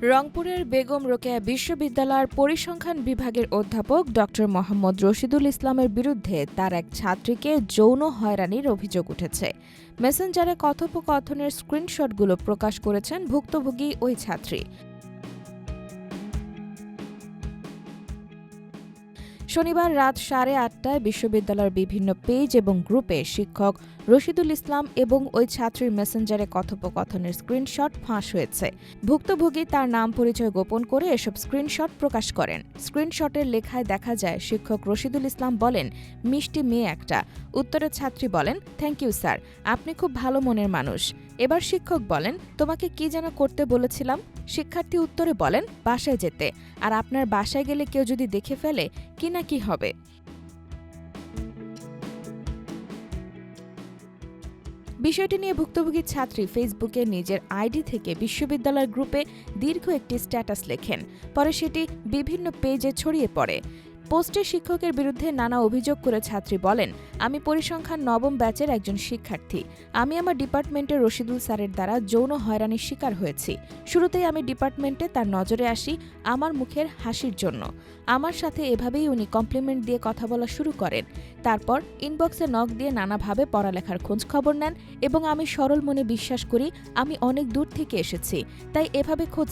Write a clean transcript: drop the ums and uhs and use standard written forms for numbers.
রংপুরের বেগম রোকেয়া বিশ্ববিদ্যালয়ের পরিসংখ্যান বিভাগের অধ্যাপক ড মোহাম্মদ রশিদুল ইসলামের বিরুদ্ধে তার এক ছাত্রীকে যৌন হয়রানির অভিযোগ উঠেছে। মেসেঞ্জারে কথোপকথনের স্ক্রিনশটগুলো প্রকাশ করেছেন ভুক্তভোগী ওই ছাত্রী। শনিবার রাত 8:30টায় বিশ্ববিদ্যালয়ের বিভিন্ন পেজ এবং গ্রুপে শিক্ষক রশিদুল ইসলাম এবং ওই ছাত্রীর মেসেঞ্জারে কথোপকথনের স্ক্রিনশট ফাঁস হয়েছে। ভুক্তভোগী তার নাম পরিচয় গোপন করে এসব স্ক্রিনশট প্রকাশ করেন। স্ক্রিনশটের লেখায় দেখা যায় শিক্ষক রশিদুল ইসলাম বলেন, মিষ্টি মেয়ে একটা। উত্তরে ছাত্রী বলেন, থ্যাংক ইউ স্যার, আপনি খুব ভালো মনের মানুষ। এবার শিক্ষক বলেন, তোমাকে কি যেন করতে বলেছিলাম? শিক্ষার্থী উত্তরে বলেন, বাসায় যেতে। আর আপনার বাসায় গেলে কেউ যদি দেখে ফেলে কি না কি হবে? বিষয়টি নিয়ে ভুক্তভোগী ছাত্রী ফেসবুকে নিজের আইডি থেকে বিশ্ববিদ্যালয়ের গ্রুপে দীর্ঘ একটি স্ট্যাটাস লেখেন। পরে সেটি বিভিন্ন পেজে ছড়িয়ে পড়ে। পোস্টে শিক্ষকের বিরুদ্ধে নানা অভিযোগ করে ছাত্রী বলেন, আমি পরিসংখ্যান নবম ব্যাচের একজন শিক্ষার্থী। আমি আমার ডিপার্টমেন্টের রশিদুল স্যারের দ্বারা যৌন হয়রানির শিকার হয়েছি। শুরুতেই আমি ডিপার্টমেন্টে তার নজরে আসি আমার মুখের হাসির জন্য। আমার সাথে এভাবেই উনি কমপ্লিমেন্ট দিয়ে কথা বলা শুরু করেন। তারপর ইনবক্সে নক দিয়ে নানাভাবে পড়ালেখার খোঁজ খবর নেন এবং আমি সরল মনে বিশ্বাস করি আমি অনেক দূর থেকে এসেছি, তাই এভাবে খোঁজ